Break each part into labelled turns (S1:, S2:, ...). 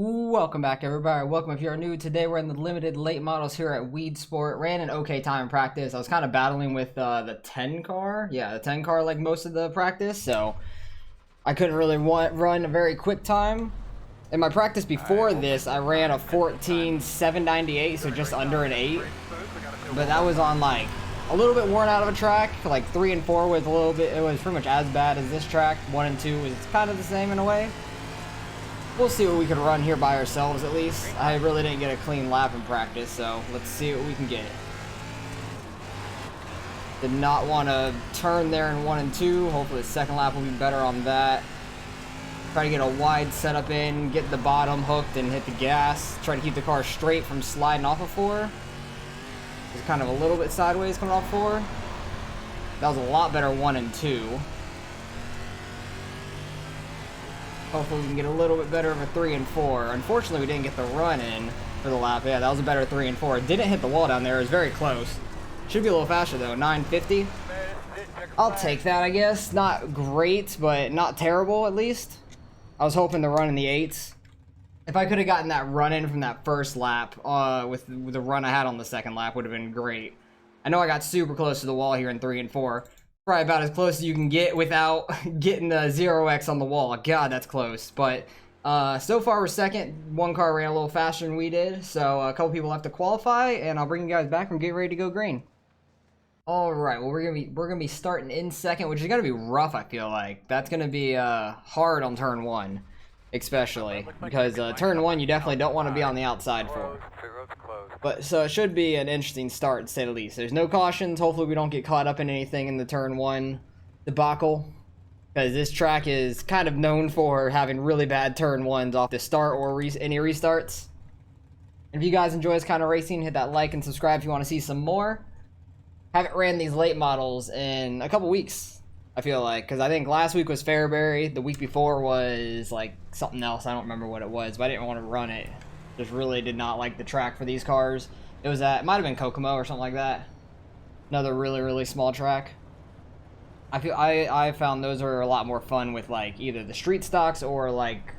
S1: Welcome back, everybody. Welcome if you're new. Today we're in the limited late models here at Weedsport. Ran an okay time in practice. I was kind of battling with the 10 car. Yeah, the 10 car like most of the practice, so I couldn't really run a very quick time. In my practice before this, I ran a 14.798, so just under an 8. But that was on like a little bit worn out of a track. Like 3 and 4 was a little bit, it was pretty much as bad as this track. 1 and 2 was kind of the same in a way. We'll see what we can run here by ourselves at least. I really didn't get a clean lap in practice, so let's see what we can get. Did not want to turn there in 1 and 2. Hopefully the second lap will be better on that. Try to get a wide setup in, get the bottom hooked and hit the gas. Try to keep the car straight from sliding off of 4. It's kind of a little bit sideways coming off 4. That was a lot better 1 and 2. Hopefully we can get a little bit better of a 3 and 4. Unfortunately, we didn't get the run in for the lap. Yeah, that was a better 3 and 4. It didn't hit the wall down there. It was very close. Should be a little faster, though. 950. I'll take that, I guess. Not great, but not terrible, at least. I was hoping to run in the 8s. If I could have gotten that run in from that first lap with the run I had on the second lap, would have been great. I know I got super close to the wall here in 3 and 4. Probably about as close as you can get without getting the 0x on the wall. God, that's close. But so far we're second. One car ran a little faster than we did, so a couple people have to qualify, and I'll bring you guys back and get ready to go green. All right, well we're gonna be starting in second, which is gonna be rough. I feel like that's gonna be hard on turn 1, especially because turn 1 you definitely don't want to be on the outside for. But so it should be an interesting start, to say the least. There's no cautions. Hopefully we don't get caught up in anything in the turn 1 debacle, because this track is kind of known for having really bad turn 1s off the start or any restarts. And if you guys enjoy this kind of racing, hit that like and subscribe if you want to see some more. Haven't ran these late models in a couple weeks, I feel like, because I think last week was Fairbury, the week before was like something else. I don't remember what it was, but I didn't want to run it. Just really did not like the track for these cars. It was at, it might have been Kokomo or something like that. Another really small track. I found those are a lot more fun with like either the street stocks or like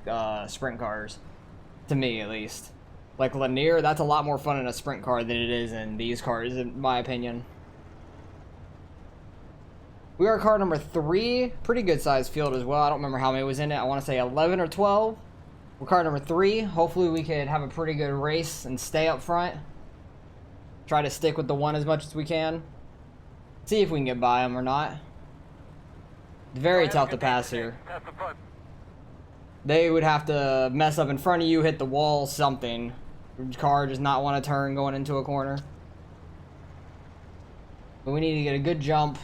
S1: sprint cars, to me at least. Like Lanier, that's a lot more fun in a sprint car than it is in these cars, in my opinion. We are car number 3, pretty good sized field as well. I don't remember how many was in it. I want to say 11 or 12. We're car number 3. Hopefully we could have a pretty good race and stay up front. Try to stick with the 1 as much as we can. See if we can get by them or not. It's very tough to pass here. They would have to mess up in front of you, hit the wall, something. Your car does not want to turn going into a corner. But we need to get a good jump.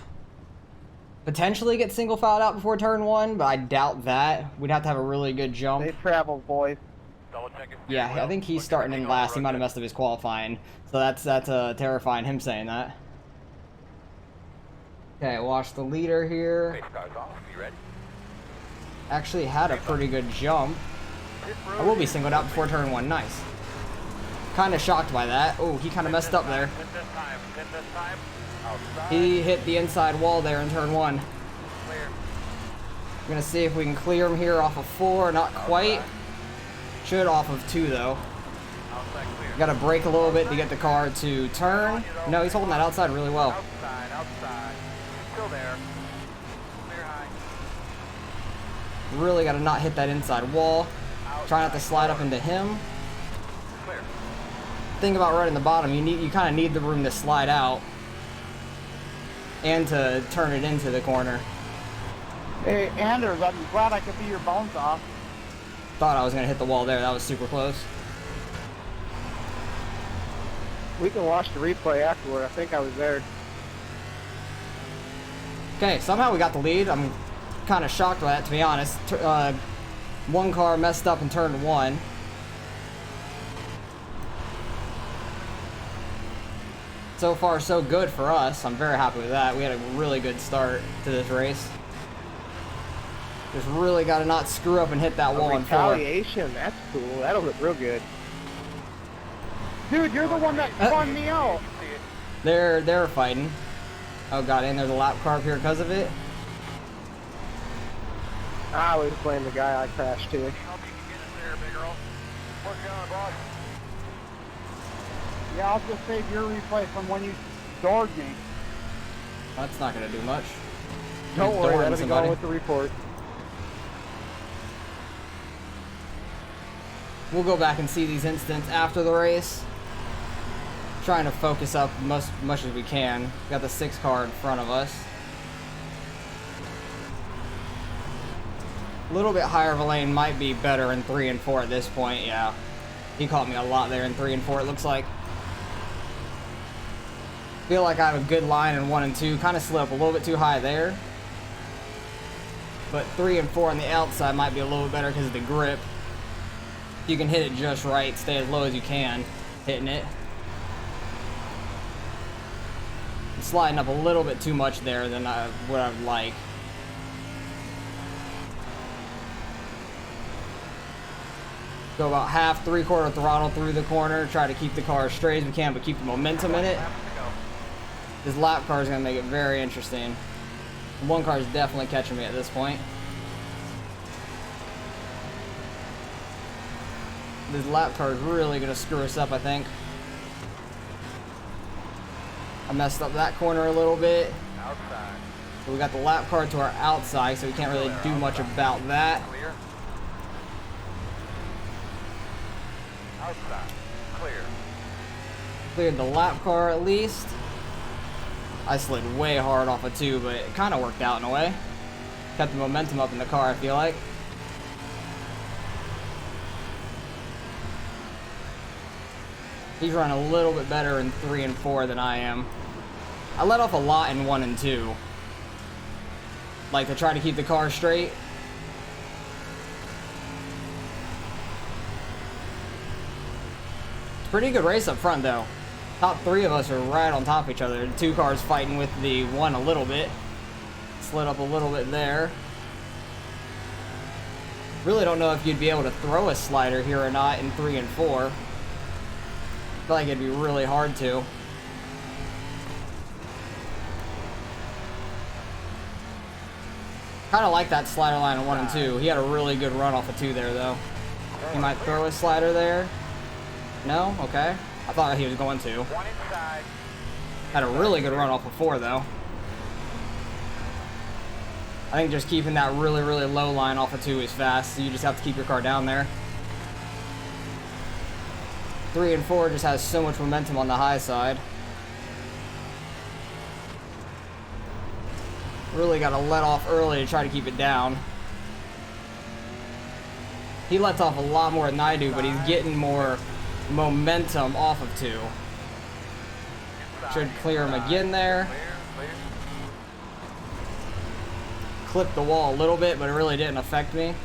S1: Potentially get single filed out before turn 1, but I doubt that. We'd have to have a really good jump.
S2: They travel, boys.
S1: Yeah, I think he's starting in last. He might have messed up his qualifying, so that's terrifying, him saying that. Okay, watch the leader here. Actually had a pretty good jump. I will be singled out before turn 1. Nice. Kind of shocked by that. Oh, he kind of messed up there. He hit the inside wall there in turn 1. We're gonna see if we can clear him here off of 4. Not quite. Should off of 2 though. Gotta brake a little bit to get the car to turn. No, he's holding that outside really well. Really gotta not hit that inside wall. Try not to slide up into him. Thing about running the bottom, you kind of need the room to slide out and to turn it into the corner.
S2: Hey, Anders, I'm glad I could be your bones off.
S1: Thought I was going to hit the wall there. That was super close.
S2: We can watch the replay afterward. I think I was there.
S1: Okay, somehow we got the lead. I'm kind of shocked by that, to be honest. One car messed up in turn 1. So far, so good for us. I'm very happy with that. We had a really good start to this race. Just really got to not screw up and hit that wall in 4.
S2: Retaliation, that's cool. That'll look real good. Dude, you're the one that spun me out.
S1: They're fighting. Oh god, and there's a lap car up here because of it.
S2: I was playing the guy I crashed to.
S3: Working on, boss.
S2: Yeah, I'll just save your replay from when you doored me.
S1: That's not gonna do much.
S2: Don't
S1: He's
S2: worry,
S1: dooring
S2: that'll be
S1: somebody.
S2: going with the report.
S1: We'll go back and see these incidents after the race. Trying to focus up much as we can. We got the 6 car in front of us. A little bit higher of a lane might be better in 3 and 4 at this point, yeah. He caught me a lot there in 3 and 4, it looks like. Feel like I have a good line in 1 and 2. Kind of slid up a little bit too high there. But 3 and 4 on the outside might be a little bit better because of the grip. You can hit it just right, stay as low as you can, hitting it. I'm sliding up a little bit too much there than what I'd like. Go about half, 3/4 throttle through the corner. Try to keep the car as straight as we can, but keep the momentum in it. This lap car is going to make it very interesting. One car is definitely catching me at this point. This lap car is really going to screw us up, I think. I messed up that corner a little bit.
S3: Outside.
S1: So we got the lap car to our outside, so we can't really do much about that.
S3: Clear. Outside. Clear.
S1: Cleared the lap car at least. I slid way hard off of 2, but it kind of worked out in a way. Kept the momentum up in the car, I feel like. He's running a little bit better in 3 and 4 than I am. I let off a lot in 1 and 2. Like to try to keep the car straight. Pretty good race up front though. Top 3 of us are right on top of each other. 2 cars fighting with the 1 a little bit. Slid up a little bit there. Really don't know if you'd be able to throw a slider here or not in 3 and 4. I feel like it'd be really hard to. Kind of like that slider line in 1 and 2. He had a really good run off of 2 there though. He might throw a slider there. No? Okay. I thought he was going to.
S3: One inside.
S1: Had a really good run off of 4 though. I think just keeping that really, really low line off of 2 is fast, so you just have to keep your car down there. 3 and 4 just has so much momentum on the high side. Really got to let off early to try to keep it down. He lets off a lot more than I do, but he's getting more momentum off of 2. Should clear him again there.
S3: Clear.
S1: Clipped the wall a little bit, but it really didn't affect me.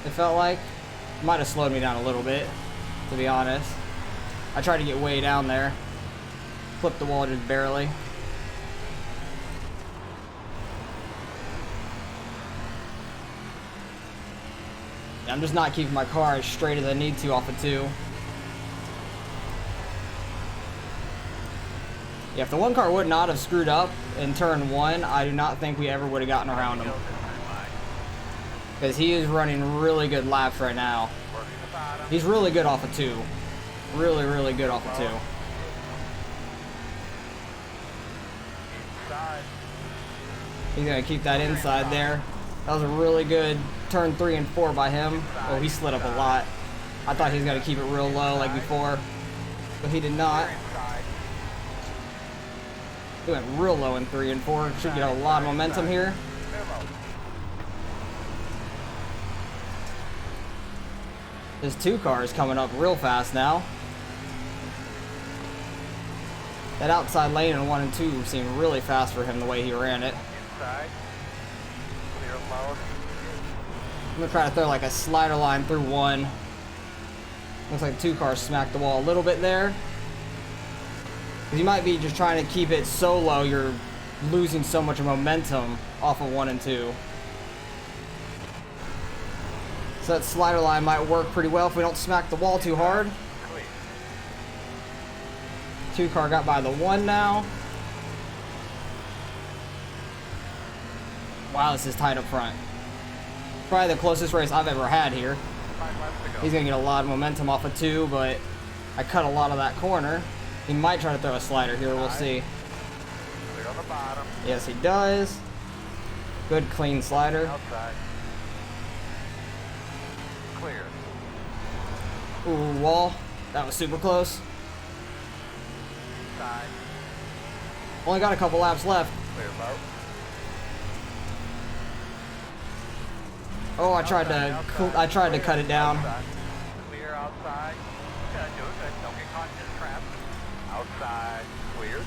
S1: It felt like. Might have slowed me down a little bit, to be honest. I tried to get way down there. Clipped the wall just barely. I'm just not keeping my car as straight as I need to off of 2. Yeah, if the 1 car would not have screwed up in turn 1, I do not think we ever would have gotten around him. Because he is running really good laps right now. He's really good off of 2. Really, really good off of 2. He's going to keep that inside there. That was a really good turn 3 and 4 by him. Oh, he slid up a lot. I thought he was going to keep it real low like before, but he did not. He went real low in 3 and 4. Should get a lot of momentum here. His 2 car is coming up real fast now. That outside lane in 1 and 2 seemed really fast for him the way he ran it.
S3: Inside. Clear low.
S1: I'm gonna try to throw like a slider line through 1. Looks like 2 cars smacked the wall a little bit there. You might be just trying to keep it so low you're losing so much momentum off of 1 and 2. So that slider line might work pretty well if we don't smack the wall too hard. 2 car got by the 1 now. Wow, this is tight up front. Probably the closest race I've ever had here.
S3: 5 laps to go.
S1: He's gonna get a lot of momentum off of 2, but I cut a lot of that corner. He might try to throw a slider here, we'll see.
S3: Clear on the bottom.
S1: Yes, he does. Good clean slider.
S3: Outside. Clear.
S1: Ooh, wall. That was super close.
S3: Side.
S1: Only got a couple laps left.
S3: Clear low.
S1: Oh, I tried to cut it down.
S3: Outside. Clear outside. Good, do it good. Don't get caught in this trap. Outside. Clear.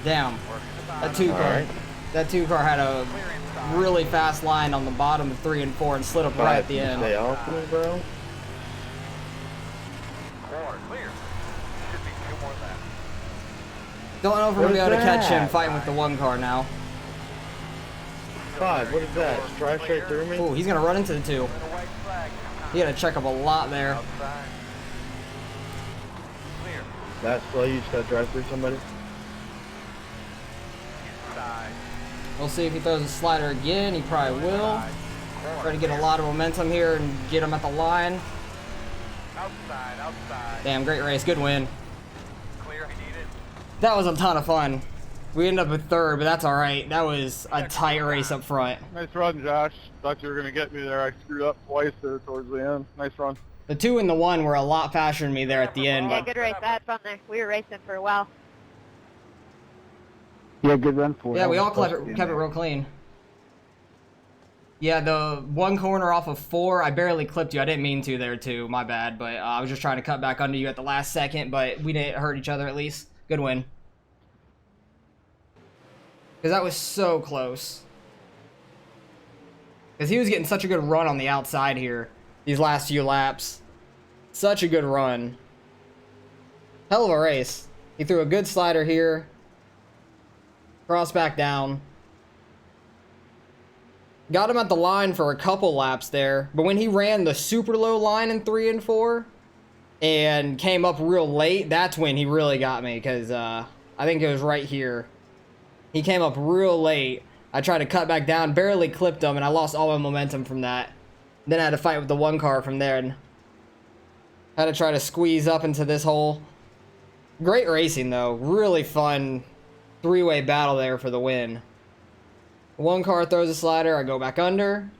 S1: Damn.
S3: Working the
S1: That
S3: bottom.
S1: two car.
S2: Alright.
S1: That 2 car had a
S3: Clear inside.
S1: really fast line on the bottom of 3 and 4 and slid up right at the end.
S2: Stay off me, bro.
S3: Corner. Clear. Should be 2 more laps.
S1: Don't know if we're gonna be
S2: What
S1: able
S2: is
S1: to catch him
S2: that?
S1: fighting with the 1 car now.
S2: God, what is that? Drive straight through me?
S1: Ooh, he's gonna run into the 2.
S3: And a white flag.
S1: He had to check up a lot there.
S3: Outside. Clear.
S2: That slow, you just gotta drive through somebody?
S3: Inside.
S1: We'll see if he throws a slider again. He probably will.
S3: Outside.
S1: Try
S3: Corner.
S1: to get a lot of momentum here and get him at the line.
S3: Outside. Outside.
S1: Damn, great race. Good win.
S3: Clear. You need it.
S1: That was a ton of fun. We ended up with 3rd, but that's all right. That was a tight race up front.
S4: Nice run, Josh. Thought you were going to get me there. I screwed up twice there towards the end. Nice run.
S1: The 2 and the 1 were a lot faster than me there at the end.
S5: Yeah,
S1: But
S5: good race. I had fun there. We were racing for a while.
S2: Yeah, good run for
S1: yeah, we all kept it real clean. Yeah, the 1 corner off of 4, I barely clipped you. I didn't mean to there too. My bad. But I was just trying to cut back under you at the last second. But we didn't hurt each other at least. Good win. Because that was so close. Because he was getting such a good run on the outside here. These last few laps. Such a good run. Hell of a race. He threw a good slider here. Cross back down. Got him at the line for a couple laps there. But when he ran the super low line in 3 and 4 and came up real late, that's when he really got me. Because I think it was right here. He came up real late. I tried to cut back down, barely clipped him, and I lost all my momentum from that. Then I had to fight with the 1 car from there and had to try to squeeze up into this hole. Great racing, though. Really fun 3-way battle there for the win. 1 car throws a slider, I go back under.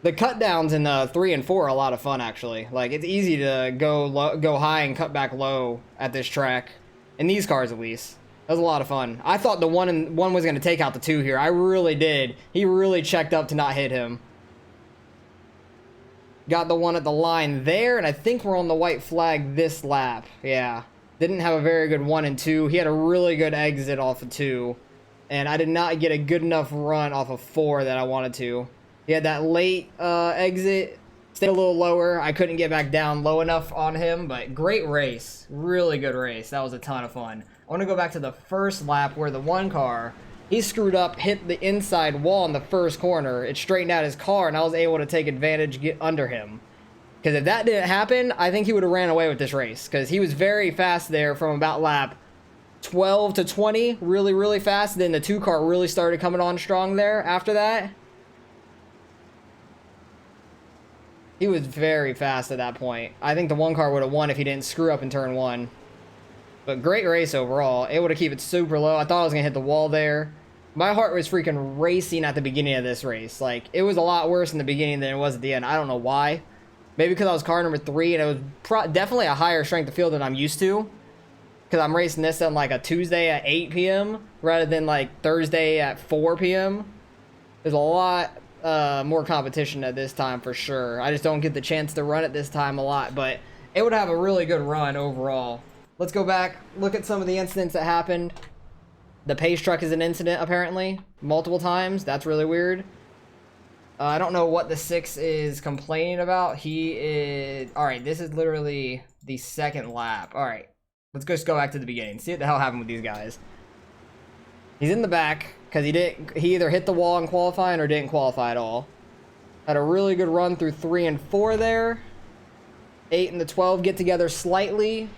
S1: The cut downs in 3 and 4 are a lot of fun, actually. Like, it's easy to go high and cut back low at this track. In these cars, at least. That was a lot of fun. I thought the 1 was going to take out the 2 here. I really did. He really checked up to not hit him. Got the 1 at the line there, and I think we're on the white flag this lap. Yeah. Didn't have a very good 1 and 2. He had a really good exit off of 2. And I did not get a good enough run off of 4 that I wanted to. He had that late exit. Stayed a little lower. I couldn't get back down low enough on him, but great race. Really good race. That was a ton of fun. I want to go back to the first lap where the 1 car, he screwed up, hit the inside wall in the first corner. It straightened out his car, and I was able to take advantage, get under him. Because if that didn't happen, I think he would have ran away with this race. Because he was very fast there from about lap 12 to 20. Really, really fast. Then the 2 car really started coming on strong there after that. He was very fast at that point. I think the 1 car would have won if he didn't screw up in turn 1. But great race overall. Able to keep it super low. I thought I was going to hit the wall there. My heart was freaking racing at the beginning of this race. Like, it was a lot worse in the beginning than it was at the end. I don't know why. Maybe because I was car number 3 and it was definitely a higher strength of field than I'm used to. Because I'm racing this on like a Tuesday at 8 p.m. rather than like Thursday at 4 p.m. There's a lot more competition at this time for sure. I just don't get the chance to run it this time a lot. But it would have a really good run overall. Let's go back, look at some of the incidents that happened. The pace truck is an incident, apparently. Multiple times. That's really weird. I don't know what the 6 is complaining about. He is... Alright, this is literally the 2nd lap. Alright, let's just go back to the beginning. See what the hell happened with these guys. He's in the back, because he either hit the wall in qualifying or didn't qualify at all. Had a really good run through 3 and 4 there. 8 and the 12 get together slightly.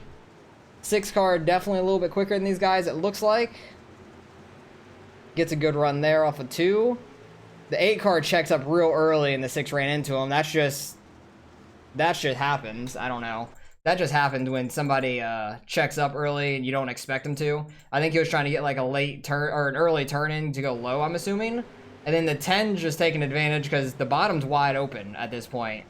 S1: 6 car definitely a little bit quicker than these guys, it looks like. Gets a good run there off of 2. The 8 car checks up real early and the 6 ran into him. That's just that shit happens. I don't know. That just happened when somebody checks up early and you don't expect them to. I think he was trying to get like a late turn or an early turn in to go low, I'm assuming. And then the 10's just taking advantage because the bottom's wide open at this point.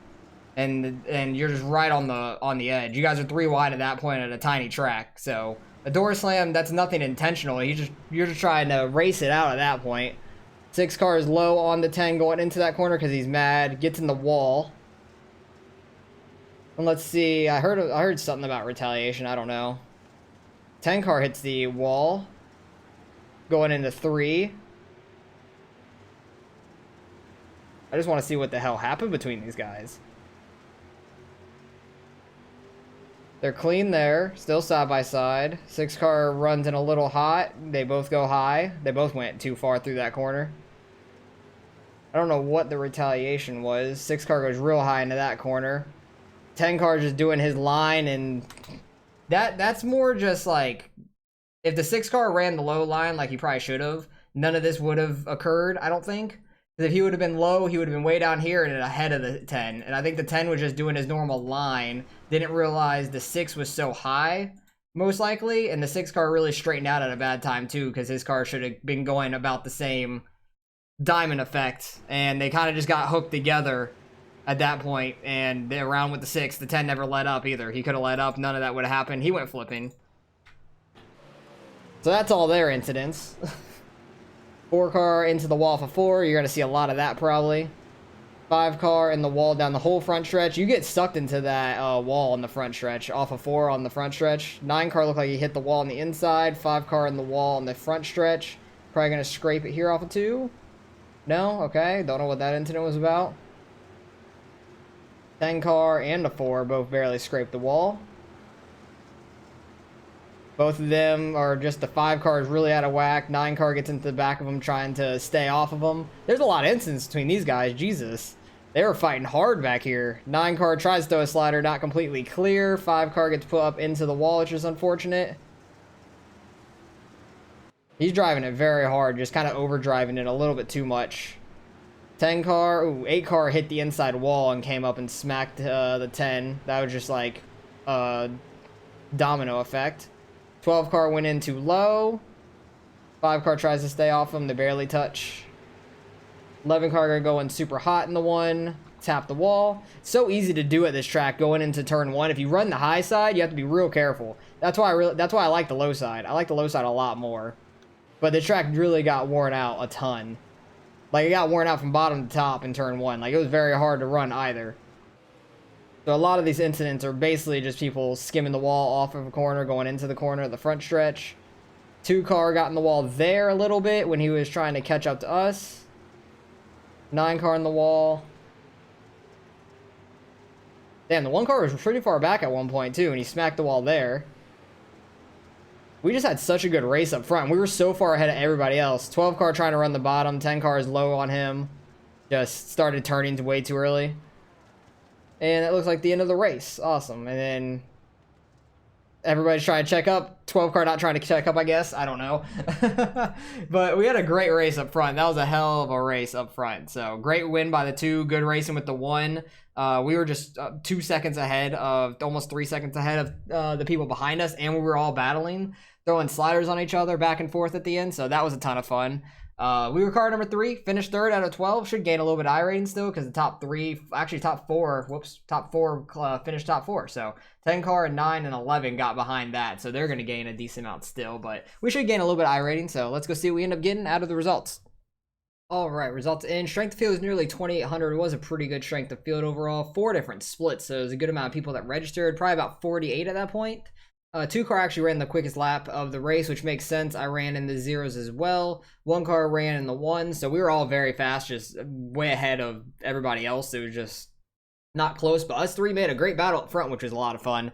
S1: And you're just right on the edge. You guys are 3 wide at that point at a tiny track. So a door slam, that's nothing intentional. You're just trying to race it out at that point. 6 car is low on the 10 going into that corner because he's mad. Gets in the wall. And let's see. I heard something about retaliation. I don't know. 10 car hits the wall. Going into 3. I just want to see what the hell happened between these guys. They're clean there, still side by side. 6 car runs in a little hot. They both go high. They both went too far through that corner. I don't know what the retaliation was. 6 car goes real high into that corner. 10 car just doing his line, and that's more just like, if the 6 car ran the low line like he probably should have, none of this would have occurred, I don't think. If he would have been low, he would have been way down here and ahead of the 10. And I think the 10 was just doing his normal line. Didn't realize the 6 was so high, most likely. And the 6 car really straightened out at a bad time, too, because his car should have been going about the same diamond effect. And they kind of just got hooked together at that point. And they're around with the 6. The 10 never let up either. He could have let up. None of that would have happened. He went flipping. So that's all their incidents. 4 car into the wall for 4. You're going to see a lot of that probably. 5 car in the wall down the whole front stretch. You get sucked into that wall on the front stretch. Off of 4 on the front stretch. 9 car looked like he hit the wall on the inside. 5 car in the wall on the front stretch. Probably going to scrape it here off of 2. No? Okay. Don't know what that incident was about. 10 car and the 4 both barely scraped the wall. Both of them are just the 5 car is really out of whack. 9 car gets into the back of them trying to stay off of them. There's a lot of incidents between these guys. Jesus. They were fighting hard back here. 9 car tries to throw a slider, not completely clear. 5 car gets put up into the wall, which is unfortunate. He's driving it very hard, just kind of overdriving it a little bit too much. 10 car, ooh, 8 car hit the inside wall and came up and smacked the 10. That was just like a domino effect. 12 car went in too low. 5 car tries to stay off him. They barely touch. 11 car gonna go in super hot in the 1. Tap the wall. So easy to do at this track going into turn 1. If you run the high side, you have to be real careful. That's why I like the low side. I like the low side a lot more. But the track really got worn out a ton. Like, it got worn out from bottom to top in turn 1. Like, it was very hard to run either. So a lot of these incidents are basically just people skimming the wall off of a corner, going into the corner of the front stretch. 2 car got in the wall there a little bit when he was trying to catch up to us. 9 car in the wall. Damn, the 1 car was pretty far back at one point too, and he smacked the wall there. We just had such a good race up front. We were so far ahead of everybody else. 12 car trying to run the bottom. 10 car is low on him. Just started turning way too early. And it looks like the end of the race. Awesome. And then everybody's trying to check up. 12 car not trying to check up, I guess. I don't know. But we had a great race up front. That was a hell of a race up front. So great win by the 2. Good racing with the 1. We were just 2 seconds ahead of, almost 3 seconds ahead of the people behind us. And we were all battling, throwing sliders on each other back and forth at the end. So that was a ton of fun. We were car number 3, finished 3rd out of 12. Should gain a little bit of iRating still because the top 3, actually top 4, top 4 finished top 4. So 10 car and 9 and 11 got behind that. So they're going to gain a decent amount still, but we should gain a little bit of iRating. So let's go see what we end up getting out of the results. All right, results in. Strength of field is nearly 2,800. It was a pretty good strength of field overall. 4 different splits, so it was a good amount of people that registered. Probably about 48 at that point. 2 car actually ran the quickest lap of the race, which makes sense. I ran in the 0s as well. 1 car ran in the 1s, so we were all very fast, just way ahead of everybody else. It was just not close, but us 3 made a great battle up front, which was a lot of fun.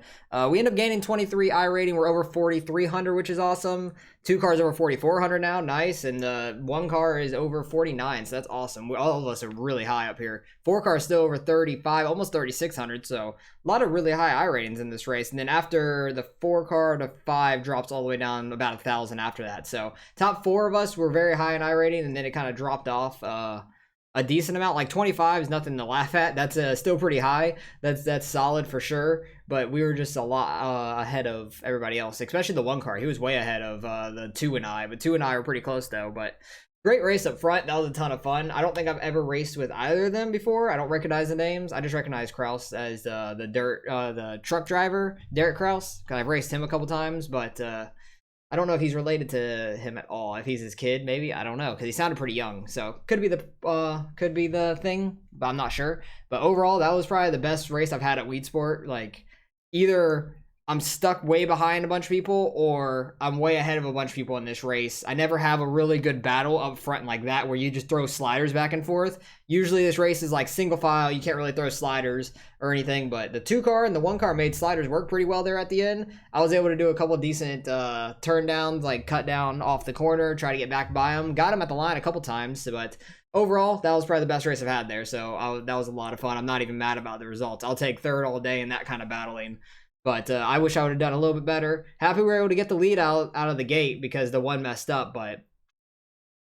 S1: We end up gaining 23 iRating. We're over 4,300, which is awesome. 2 cars over 4,400 now, nice. And 1 car is over 49, so that's awesome. All of us are really high up here. 4 cars still over 35, almost 3,600, so a lot of really high iRatings in this race. And then after the 4 car to 5 drops all the way down about 1,000 after that. So top 4 of us were very high in iRating, and then it kind of dropped off a decent amount. Like 25 is nothing to laugh at. That's still pretty high. That's solid for sure. But we were just a lot ahead of everybody else, especially the one car. He was way ahead of the 2 and I. But 2 and I were pretty close though. But great race up front. That was a ton of fun. I don't think I've ever raced with either of them before. I don't recognize the names. I just recognize Kraus as the truck driver, Derek Kraus. I've raced him a couple times, but I don't know if he's related to him at all. If he's his kid, maybe, I don't know, because he sounded pretty young. So could be the thing, but I'm not sure. But overall, that was probably the best race I've had at Weedsport. Like, either I'm stuck way behind a bunch of people, or I'm way ahead of a bunch of people in this race. I never have a really good battle up front like that, where you just throw sliders back and forth. Usually this race is like single file. You can't really throw sliders or anything, but the 2 car and the 1 car made sliders work pretty well there at the end. I was able to do a couple decent turn downs, like cut down off the corner, try to get back by them. Got him at the line a couple times, but overall, that was probably the best race I've had there. So that was a lot of fun. I'm not even mad about the results. I'll take 3rd all day in that kind of battling. But I wish I would have done a little bit better. Happy we were able to get the lead out of the gate because the 1 messed up. But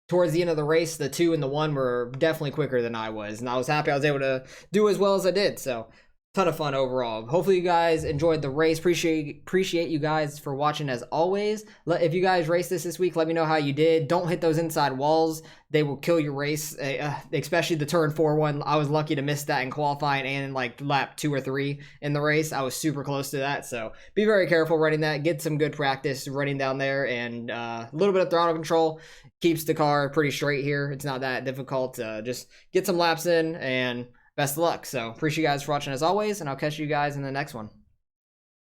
S1: towards the end of the race, the 2 and the 1 were definitely quicker than I was. And I was happy I was able to do as well as I did. So ton of fun overall. Hopefully you guys enjoyed the race. Appreciate you guys for watching as always. If you guys raced this week, let me know how you did. Don't hit those inside walls. They will kill your race, especially the turn 4 one. I was lucky to miss that in qualifying and in like lap 2 or 3 in the race. I was super close to that, so be very careful running that. Get some good practice running down there, and a little bit of throttle control keeps the car pretty straight here. It's not that difficult. Just get some laps in, and best of luck. So appreciate you guys for watching as always, and I'll catch you guys in the next one.